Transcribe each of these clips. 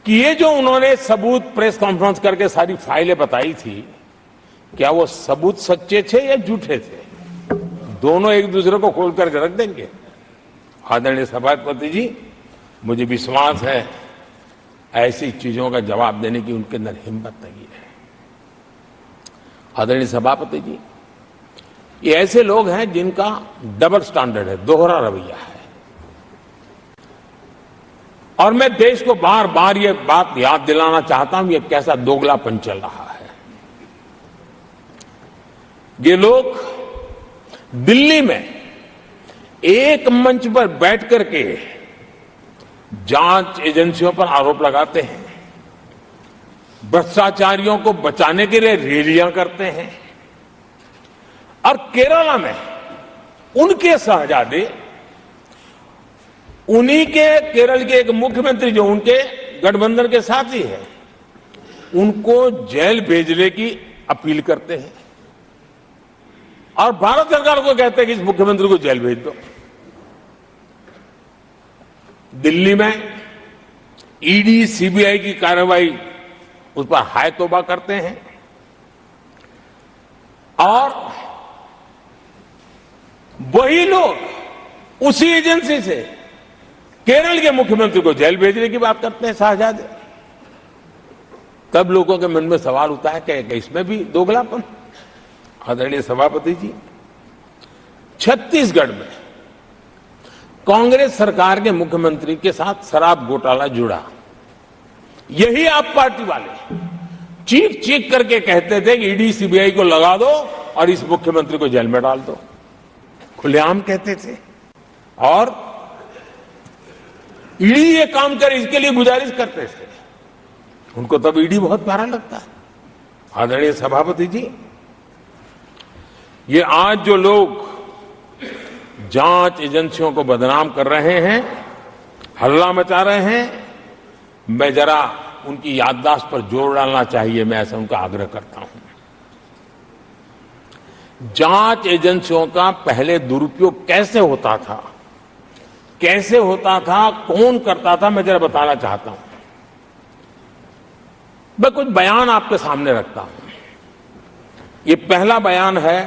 कि ये जो उन्होंने सबूत प्रेस कॉन्फ्रेंस करके सारी फाइलें बताई थी, क्या वो सबूत सच्चे थे या झूठे थे? दोनों एक दूसरे को खोल करके रख देंगे। आदरणीय सभापति जी, मुझे विश्वास है ऐसी चीजों का जवाब देने की उनके अंदर हिम्मत नहीं है। आदरणीय सभापति जी, ये ऐसे लोग हैं जिनका डबल स्टैंडर्ड है, दोहरा रवैया है। और मैं देश को बार बार ये बात याद दिलाना चाहता हूं, ये कैसा दोगलापन चल रहा है। ये लोग दिल्ली में एक मंच पर बैठ करके जांच एजेंसियों पर आरोप लगाते हैं, भ्रष्टाचारियों को बचाने के लिए रैलियां करते हैं, और केरला में उनके शहजादे, उन्हीं के केरल के एक मुख्यमंत्री जो उनके गठबंधन के साथी है, उनको जेल भेजने की अपील करते हैं और भारत सरकार को कहते हैं कि इस मुख्यमंत्री को जेल भेज दो। दिल्ली में ईडी सीबीआई की कार्रवाई उस पर हाय तौबा करते हैं और वही लोग उसी एजेंसी से केरल के मुख्यमंत्री को जेल भेजने की बात करते हैं, शहजादे। तब लोगों के मन में सवाल उठता है कि इसमें भी दोगलापन। आदरणीय सभापति जी, छत्तीसगढ़ में कांग्रेस सरकार के मुख्यमंत्री के साथ शराब घोटाला जुड़ा। यही आप पार्टी वाले चीख चीख करके कहते थे कि ईडी सीबीआई को लगा दो और इस मुख्यमंत्री को जेल में डाल दो, खुलेआम कहते थे। और ईडी ये काम करे इसके लिए गुजारिश करते थे। उनको तब ईडी बहुत प्यारा लगता है। आदरणीय सभापति जी, ये आज जो लोग जांच एजेंसियों को बदनाम कर रहे हैं, हल्ला मचा रहे हैं, मैं जरा उनकी याददाश्त पर जोर डालना चाहिए, मैं ऐसा उनका आग्रह करता हूं। जांच एजेंसियों का पहले दुरुपयोग कैसे होता था, कौन करता था, मैं जरा बताना चाहता हूं। मैं कुछ बयान आपके सामने रखता हूं। ये पहला बयान है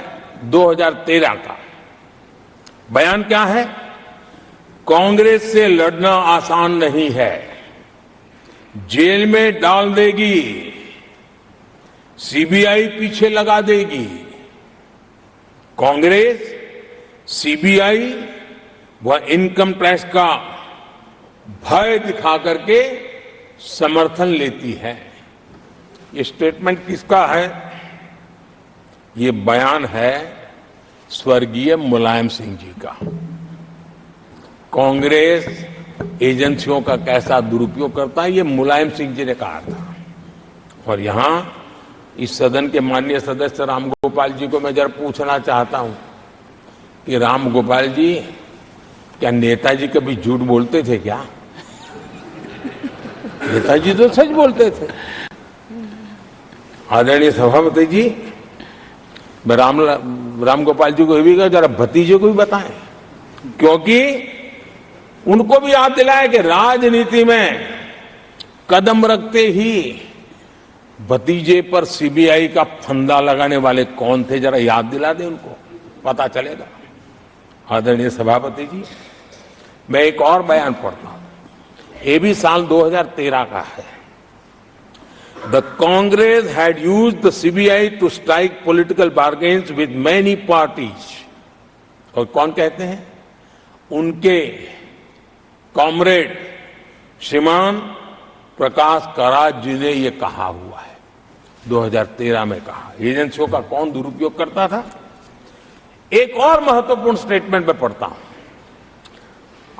2013 का। बयान क्या है? कांग्रेस से लड़ना आसान नहीं है, जेल में डाल देगी, सीबीआई पीछे लगा देगी। कांग्रेस सीबीआई व इनकम टैक्स का भय दिखा करके समर्थन लेती है। ये स्टेटमेंट किसका है? ये बयान है स्वर्गीय मुलायम सिंह जी का। कांग्रेस एजेंसियों का कैसा दुरुपयोग करता है, ये मुलायम सिंह जी ने कहा था। और यहां इस सदन के माननीय सदस्य रामगोपाल जी को मैं जरा पूछना चाहता हूं कि रामगोपाल जी, क्या नेताजी कभी झूठ बोलते थे क्या? नेताजी तो सच बोलते थे। आदरणीय सभापति जी, मैं रामगोपाल जी को भी कहा जरा भतीजे को भी बताएं, क्योंकि उनको भी याद दिलाया कि राजनीति में कदम रखते ही भतीजे पर सीबीआई का फंदा लगाने वाले कौन थे, जरा याद दिला दें उनको, पता चलेगा। आदरणीय सभापति जी, मैं एक और बयान पढ़ता हूं, ये भी साल 2013 का है। The Congress had used the CBI to strike political bargains with many parties. और कौन कहते हैं? उनके कॉमरेड श्रीमान प्रकाश कराज जी ने ये कहा हुआ है, 2013 में कहा। एजेंसियों का कौन दुरुपयोग करता था? एक और महत्वपूर्ण स्टेटमेंट में पढ़ता हूं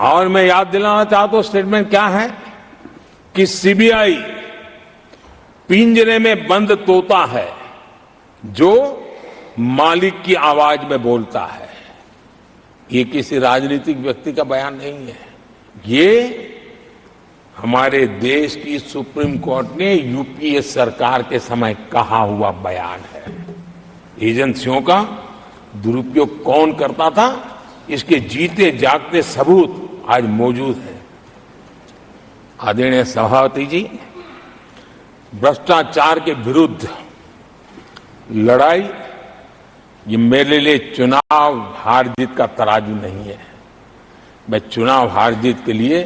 और मैं याद दिलाना चाहता हूं, स्टेटमेंट क्या है कि सीबीआई पिंजरे में बंद तोता है जो मालिक की आवाज में बोलता है। ये किसी राजनीतिक व्यक्ति का बयान नहीं है, ये हमारे देश की सुप्रीम कोर्ट ने यूपीए सरकार के समय कहा हुआ बयान है। एजेंसियों का दुरुपयोग कौन करता था, इसके जीते जागते सबूत आज मौजूद है। आदरणीय सभापति जी, भ्रष्टाचार के विरुद्ध लड़ाई ये मेरे लिए चुनाव हार जीत का तराजू नहीं है। मैं चुनाव हार जीत के लिए,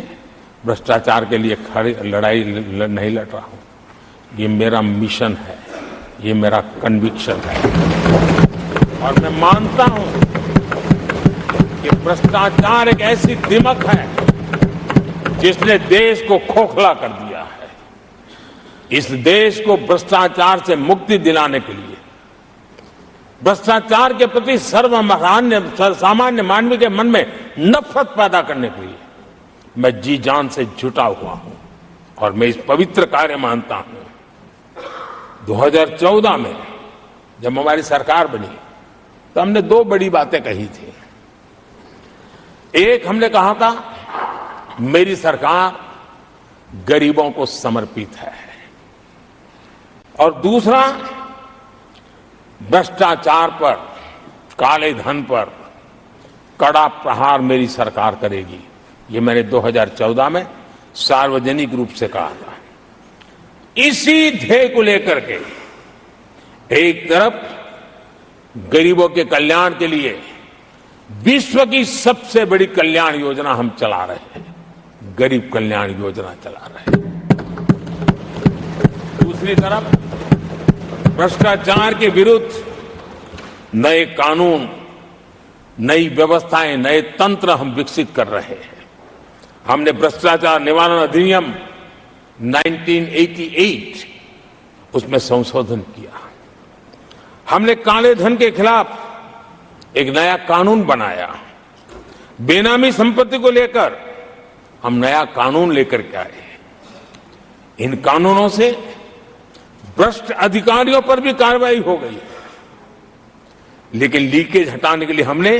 भ्रष्टाचार के लिए लड़ाई नहीं लड़ रहा हूं। ये मेरा मिशन है, ये मेरा कन्विक्शन है और मैं मानता हूं कि भ्रष्टाचार एक ऐसी दिमक है जिसने देश को खोखला कर दिया है। इस देश को भ्रष्टाचार से मुक्ति दिलाने के लिए, भ्रष्टाचार के प्रति सामान्य मानवीय के मन में नफरत पैदा करने के लिए मैं जी जान से जुटा हुआ हूं और मैं इस पवित्र कार्य मानता हूं। 2014 में जब हमारी सरकार बनी तो हमने दो बड़ी बातें कही थी। एक, हमने कहा था मेरी सरकार गरीबों को समर्पित है, और दूसरा, भ्रष्टाचार पर, काले धन पर कड़ा प्रहार मेरी सरकार करेगी। ये मैंने 2014 में सार्वजनिक रूप से कहा था। इसी ध्येय को लेकर के एक तरफ गरीबों के कल्याण के लिए विश्व की सबसे बड़ी कल्याण योजना हम चला रहे हैं, गरीब कल्याण योजना चला रहे हैं। दूसरी तरफ भ्रष्टाचार के विरुद्ध नए कानून, नई व्यवस्थाएं, नए तंत्र हम विकसित कर रहे हैं। हमने भ्रष्टाचार निवारण अधिनियम 1988 उसमें संशोधन किया। हमने काले धन के खिलाफ एक नया कानून बनाया। बेनामी संपत्ति को लेकर हम नया कानून लेकर के आए। इन कानूनों से भ्रष्ट अधिकारियों पर भी कार्रवाई हो गई, लेकिन लीकेज हटाने के लिए हमने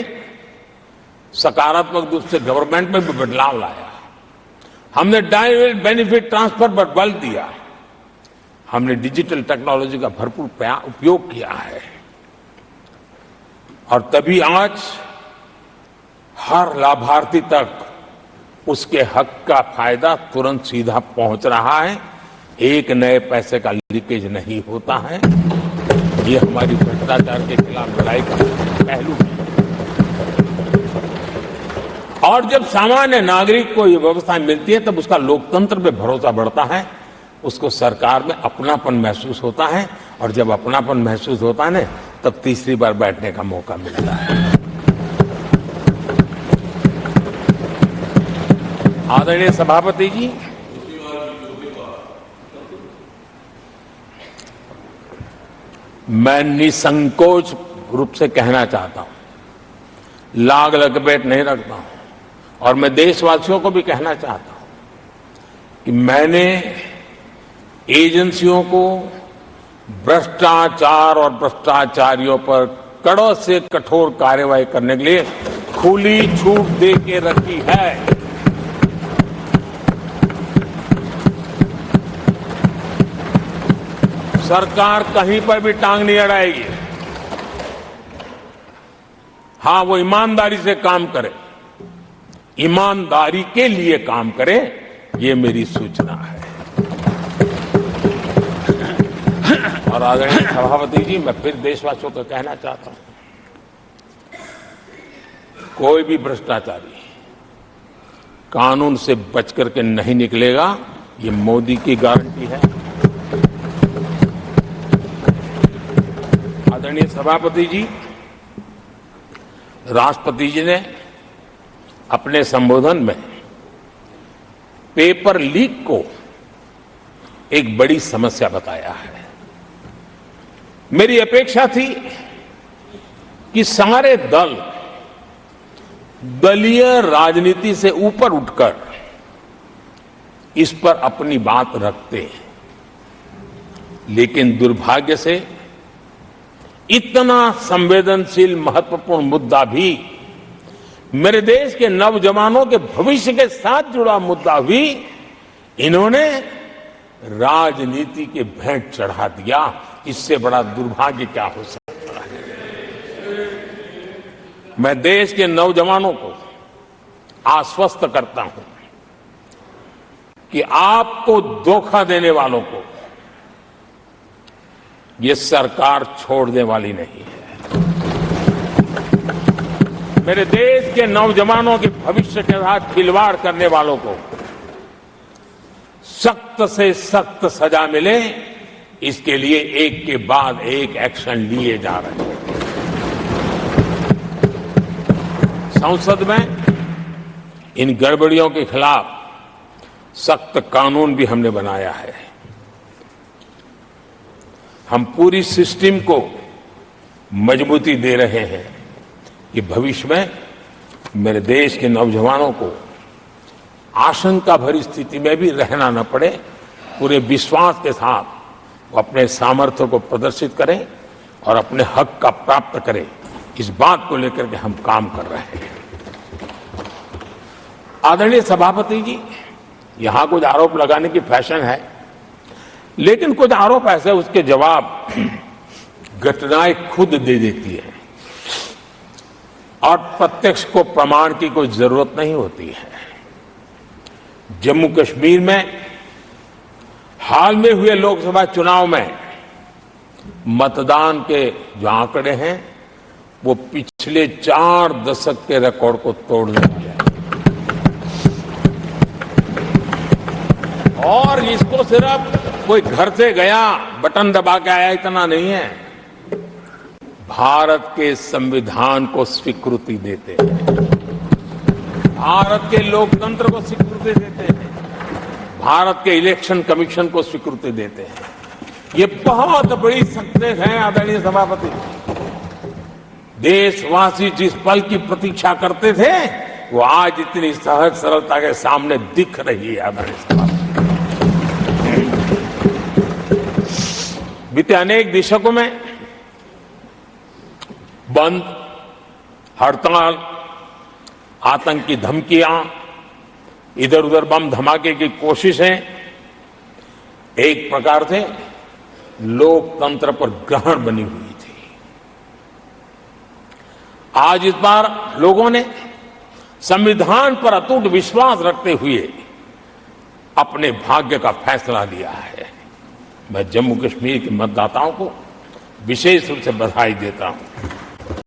सकारात्मक रूप से गवर्नमेंट में भी बदलाव लाया। हमने डायरेक्ट बेनिफिट ट्रांसफर पर बल दिया। हमने डिजिटल टेक्नोलॉजी का भरपूर उपयोग किया है और तभी आज हर लाभार्थी तक उसके हक का फायदा तुरंत सीधा पहुंच रहा है। एक नए पैसे का लीकेज नहीं होता है। ये हमारी भ्रष्टाचार के खिलाफ लड़ाई का पहलू है। और जब सामान्य नागरिक को ये व्यवस्था मिलती है तब उसका लोकतंत्र पे भरोसा बढ़ता है, उसको सरकार में अपनापन महसूस होता है, और जब अपनापन महसूस होता है ना, तब तीसरी बार बैठने का मौका मिलता है। आदरणीय सभापति जी, मैं निसंकोच रूप से कहना चाहता हूं, लाग लपेट नहीं रखता हूं, और मैं देशवासियों को भी कहना चाहता हूं कि मैंने एजेंसियों को भ्रष्टाचार और भ्रष्टाचारियों पर कड़ों से कठोर कार्रवाई करने के लिए खुली छूट दे के रखी है। सरकार कहीं पर भी टांग नहीं अड़ाएगी। हां, वो ईमानदारी से काम करे, ईमानदारी के लिए काम करे, ये मेरी सूचना है। और आदरणीय सभापति जी, मैं फिर देशवासियों को कहना चाहता हूं, कोई भी भ्रष्टाचारी कानून से बच करके नहीं निकलेगा, ये मोदी की गारंटी है। आदरणीय सभापति जी, राष्ट्रपति जी ने अपने संबोधन में पेपर लीक को एक बड़ी समस्या बताया है। मेरी अपेक्षा थी कि सारे दल दलीय राजनीति से ऊपर उठकर इस पर अपनी बात रखते हैं, लेकिन दुर्भाग्य से इतना संवेदनशील महत्वपूर्ण मुद्दा भी, मेरे देश के नौजवानों के भविष्य के साथ जुड़ा मुद्दा भी इन्होंने राजनीति के भेंट चढ़ा दिया। इससे बड़ा दुर्भाग्य क्या हो सकता है। मैं देश के नौजवानों को आश्वस्त करता हूं कि आपको धोखा देने वालों को ये सरकार छोड़ने वाली नहीं है। मेरे देश के नौजवानों के भविष्य के साथ खिलवाड़ करने वालों को सख्त से सख्त सजा मिले, इसके लिए एक के बाद एक एक्शन लिए जा रहे हैं। संसद में इन गड़बड़ियों के खिलाफ सख्त कानून भी हमने बनाया है। हम पूरी सिस्टम को मजबूती दे रहे हैं कि भविष्य में मेरे देश के नौजवानों को आशंका भरी स्थिति में भी रहना न पड़े, पूरे विश्वास के साथ वो अपने सामर्थ्य को प्रदर्शित करें और अपने हक का प्राप्त करें। इस बात को लेकर के हम काम कर रहे हैं। आदरणीय सभापति जी, यहां कुछ आरोप लगाने की फैशन है, लेकिन कुछ आरोप ऐसे उसके जवाब घटनाएं खुद दे देती है और प्रत्यक्ष को प्रमाण की कोई जरूरत नहीं होती है। जम्मू कश्मीर में हाल में हुए लोकसभा चुनाव में मतदान के जो आंकड़े हैं वो पिछले 4 दशक के रिकॉर्ड को तोड़ने वाले हैं। और इसको सिर्फ कोई घर से गया बटन दबा के आया इतना नहीं है, भारत के संविधान को स्वीकृति देते हैं, भारत के लोकतंत्र को स्वीकृति देते हैं, भारत के इलेक्शन कमीशन को स्वीकृति देते हैं। ये बहुत बड़ी सक्सेस है आदरणीय सभापति। देशवासी जिस पल की प्रतीक्षा करते थे वो आज इतनी सहज सरलता के सामने दिख रही है। आदरणीय सभापति, बीते अनेक दशकों में बंद, हड़ताल, आतंकी धमकियां, इधर उधर बम धमाके की कोशिशें एक प्रकार से लोकतंत्र पर ग्रहण बनी हुई थी। आज इस बार लोगों ने संविधान पर अटूट विश्वास रखते हुए अपने भाग्य का फैसला लिया है। मैं जम्मू कश्मीर के मतदाताओं को विशेष रूप से बधाई देता हूं।